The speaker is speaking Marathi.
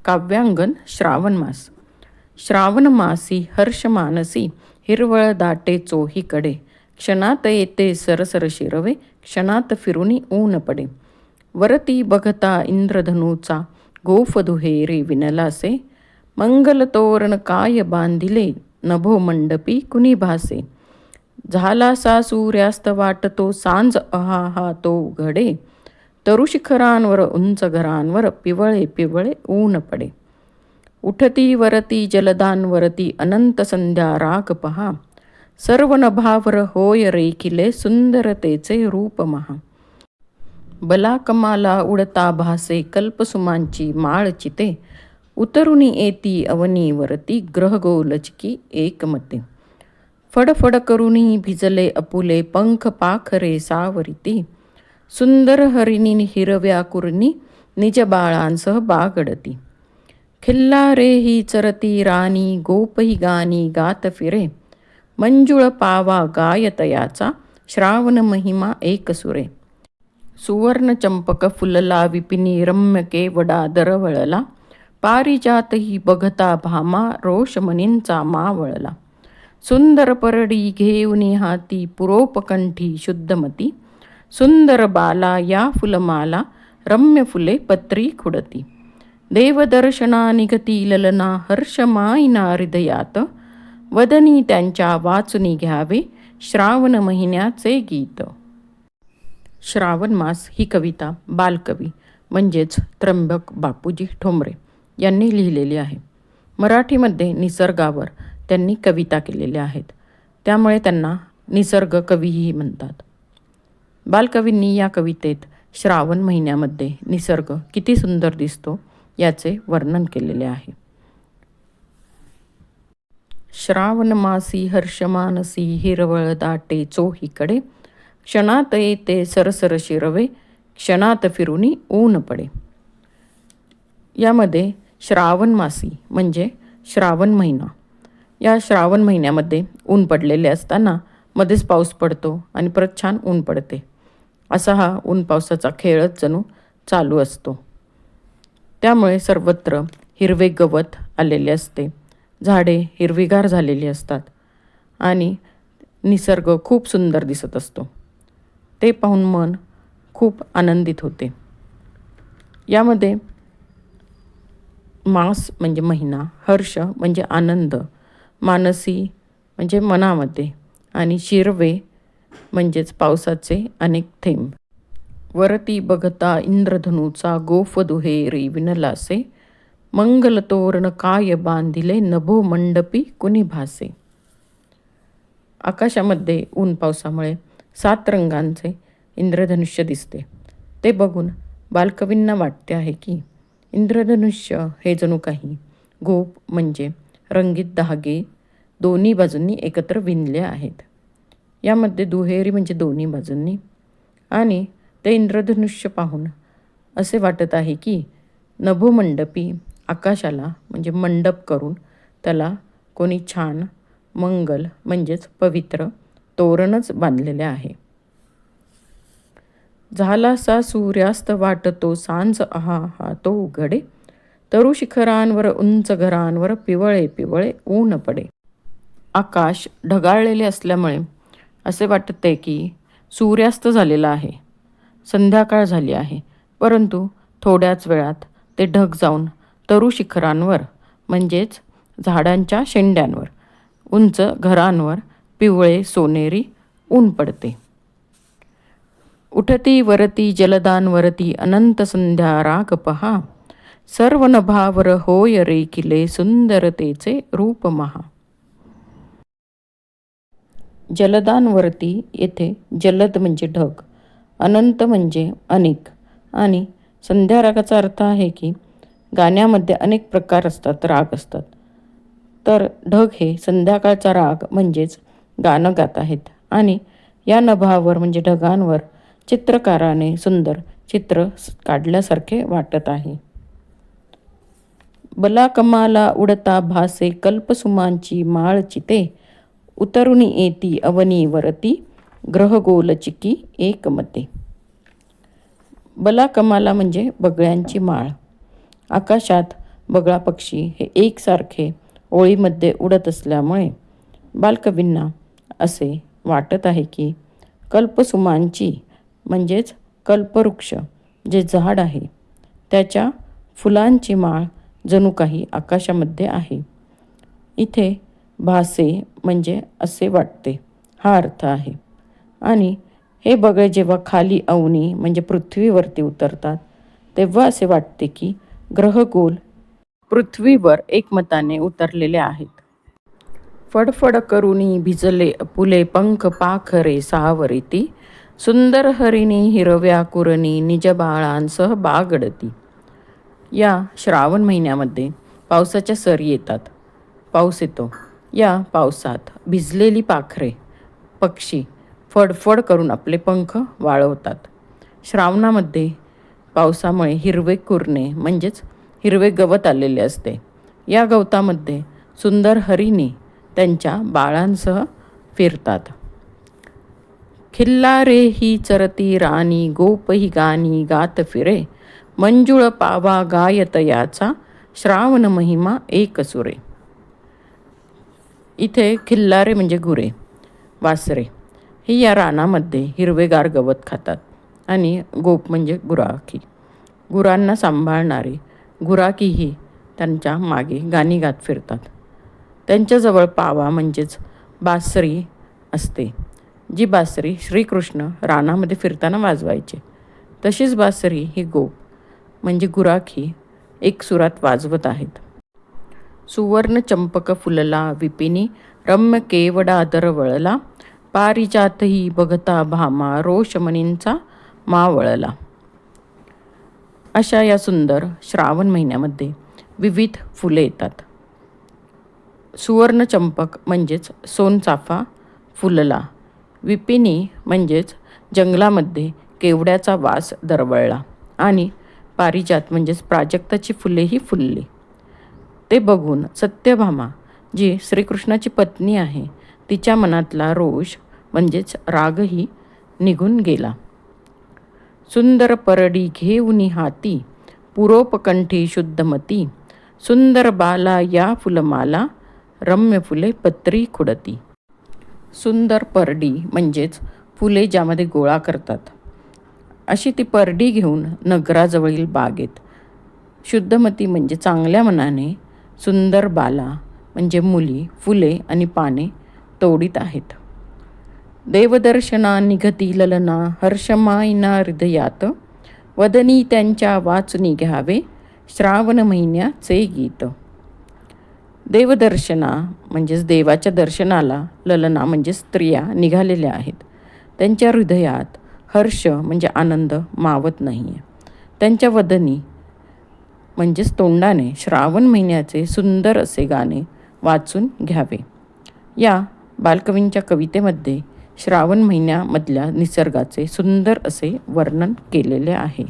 काव्यांगण श्रावण मास. श्रावण मासी हर्ष मानसी हिरवळ दाटे चोहीकडे. क्षणात येते सरसर शिरवे क्षणात फिरुनी ऊन पडे. वरती बघता इंद्रधनूचा गोफ दुहेरी विणलासे. मंगल तोरण काय बांधिले नभो मंडपी कुणी भासे. झालासा सूर्यास्त वाटतो सांज अहा तो घडे. तरुशिखरांवर उंच घरांवर पिवळे पिवळे ऊन पडे. उठती वरती जलदांवरती अनंत संध्या राग पहा. सर्व नभावर होय रेखिले सुंदरतेचे रूप महा. बला कमाला उडता भासे कल्पसुमांची माळ चिते. उतरुनी येती अवनीवरती ग्रहगोलचकी एकमते. फडफड करुनी भिजले अपुले पंख पाखरे सावरिती. सुंदर हरिणी हिरव्या कुरणी निज बाळांसह बागडती. खिल्लारे ही चरती राणी गोपही गाणी गात फिरे. मंजुळ पावा गायतयाचा श्रावण महिमा एकसुरे. सुवर्ण चंपक फुलला विपिनी रम्य केवडा दरवळला. पारिजातही बघता भामा रोषमणींचा मावळला. सुंदर परडी घेऊनी हाती पुरोपकंठी शुद्धमती. सुंदर बाला या फुलमाला रम्य फुले पत्री खुडती. देवदर्शना निगती ललना हर्ष माईना हृदयात. वदनी त्यांच्या वाचुनी घ्यावे श्रावण महिन्याचे गीत. श्रावण मास ही कविता बालकवी म्हणजेच त्र्यंबक बापूजी ठोंबरे यांनी लिहिलेली आहे. मराठीमध्ये निसर्गावर त्यांनी कविता केलेल्या आहेत, त्यामुळे त्यांना निसर्ग कवीही म्हणतात. बालकवींनी या कवितेत श्रावण महिन्यामध्ये निसर्ग किती सुंदर दिसतो याचे वर्णन केलेले आहे. श्रावण मासी हर्षमानसी हिरवळ दाटे चोहीकडे. क्षणात येते सरसर शिरवे क्षणात फिरुनी ऊन पडे. यामध्ये श्रावण मासी म्हणजे श्रावण महिना. या श्रावण महिन्यामध्ये ऊन पडलेले असताना मध्येच पाऊस पडतो आणि परत छान ऊन पडते. असा हा ऊन पावसाचा खेळच जणू चालू असतो. त्यामुळे सर्वत्र हिरवे गवत आलेले असते, झाडे हिरवीगार झालेली असतात आणि निसर्ग खूप सुंदर दिसत असतो. ते पाहून मन खूप आनंदित होते. यामध्ये मास म्हणजे महिना, हर्ष म्हणजे आनंद, मानसी म्हणजे मनामध्ये आणि शिरवे म्हणजेच पावसाचे अनेक थेंब. वरती बघता इंद्रधनूचा गोफ दुहेरी विणलासे. मंगल तोरण काय बांधिले नभो मंडपी कुणी भासे. आकाशामध्ये ऊन पावसामुळे 7 रंगांचे इंद्रधनुष्य दिसते. ते बघून बालकवींना वाटते आहे की इंद्रधनुष्य हे जणू काही गोफ म्हणजे रंगीत धागे दोन्ही बाजूंनी एकत्र विणले आहेत. यामध्ये दुहेरी म्हणजे दोन्ही बाजूंनी. आणि ते इंद्रधनुष्य पाहून असे वाटत आहे की नभोमंडपी आकाशाला म्हणजे मंडप करून त्याला कोणी छान मंगल म्हणजेच पवित्र तोरणच बांधलेले आहे. झालासा सूर्यास्त वाटतो सांज अहा तो उघडे. तरुशिखरांवर उंच घरांवर पिवळे पिवळे ऊन पडे. आकाश ढगाळलेले असल्यामुळे असे वाटते की सूर्यास्त झालेला आहे, संध्याकाळ झाली आहे. परंतु थोड्याच वेळात ते ढग जाऊन तरुशिखरांवर म्हणजेच झाडांच्या शेंड्यांवर उंच घरांवर पिवळे सोनेरी ऊन पडते. उठती वरती जलदांवरती अनंत संध्या राग पहा. सर्व नभावर होय रेखिले सुंदरतेचे रूप महा. जलदांवरती येथे जलद म्हणजे ढग, अनंत म्हणजे अनेक आणि संध्या रागाचा अर्थ आहे की गाण्यामध्ये अनेक प्रकार असतात, राग असतात. तर ढग हे संध्याकाळचा राग म्हणजेच गाणं गात आहेत आणि या नभावर म्हणजे ढगांवर चित्रकाराने सुंदर चित्र काढल्यासारखे वाटत आहे. बला कमाला उडता भासे कल्पसुमांची माळ चिते. उतरुनी येती अवनीवरती ग्रहगोलचिकी एकमते. बला कमाला म्हणजे बगळ्यांची माळ. आकाशात बगळा पक्षी हे एकसारखे ओळीमध्ये उडत असल्यामुळे बालकवींना असे वाटत आहे की कल्पसुमांची म्हणजेच कल्पवृक्ष जे झाड आहे त्याच्या फुलांची माळ जणू काही आकाशामध्ये आहे. इथे भासे म्हणजे असे वाटते हा अर्थ आहे. आणि हे बगळे जेव्हा खाली अवनी म्हणजे पृथ्वीवरती उतरतात तेव्हा असे वाटते की ग्रहगोल पृथ्वीवर एकमताने उतरलेले आहेत. फडफड करुनी भिजले पुले पंख पाखरे सावरिती सुंदर हरिणी हिरव्या कुरणी निज बाळांसह बागडती. या श्रावण महिन्यामध्ये पावसाच्या सरी येतात. पाऊस येतो. या पावसात भिजलेली पाखरे पक्षी फडफड करून आपले पंख वाळवतात. श्रावणामध्ये पावसामुळे हिरवे कुरणे म्हणजेच हिरवे गवत आलेले असते. या गवतामध्ये सुंदर हरिणी त्यांच्या बाळांसह फिरतात. खिल्लारे ही चरती राणी गोप ही गाणी गात फिरे मंजुळ पावा गायत याचा श्रावण महिमा एक सुरे. इथे खिल्लारे म्हणजे गुरे, वासरे ही या रानामध्ये हिरवेगार गवत खातात आणि गोप म्हणजे गुराखी. गुरांना सांभाळणारी गुराखीही त्यांच्या मागे गाणी गात फिरतात. त्यांच्याजवळ पावा म्हणजेच बासरी असते, जी बासरी श्रीकृष्ण रानामध्ये फिरताना वाजवायचे. तशीच बासरी ही गोप म्हणजे गुराखी एक सुरात वाजवत आहेत. सुवर्ण चंपक फुलला विपिनी रम्य केवडा दरवळला पारिजातही बघता भामा रोषमणींचा मावळला. अशा या सुंदर श्रावण महिन्यामध्ये विविध फुले येतात. सुवर्ण चंपक म्हणजेच सोनचाफा फुलला, विपिनी म्हणजेच जंगलामध्ये केवड्याचा वास दरवळला आणि पारिजात म्हणजेच प्राजक्ताची फुलेही फुलली. ते बघून सत्यभामा जी श्रीकृष्णाची पत्नी आहे तिच्या मनातला रोष म्हणजेच रागही निघून गेला. सुंदर परडी घेऊनी हाती पुरोपकंठी शुद्धमती सुंदर बाला या फुलमाला रम्य फुले पत्री खुडती. सुंदर परडी म्हणजेच फुले ज्यामध्ये गोळा करतात, अशी ती परडी घेऊन नगराजवळील बागेत शुद्धमती म्हणजे चांगल्या मनाने सुंदर बाला म्हणजे मुली फुले आणि पाने तोडीत आहेत. देवदर्शना निघती ललना हर्षमायना हृदयात वदनी त्यांच्या वाचनी घ्यावे श्रावण महिन्याचे गीत. देवदर्शना म्हणजेच देवाच्या दर्शनाला ललना म्हणजे स्त्रिया निघालेल्या आहेत. त्यांच्या हृदयात हर्ष म्हणजे आनंद मावत नाही आहे. त्यांच्या वदनी म्हणजेच तोंडाने श्रावण महिन्याचे सुंदर असे गाणे वाचून घ्यावे. या बालकवींच्या कवितेमध्ये श्रावण महिन्यामधल्या निसर्गाचे सुंदर असे वर्णन केलेले आहे.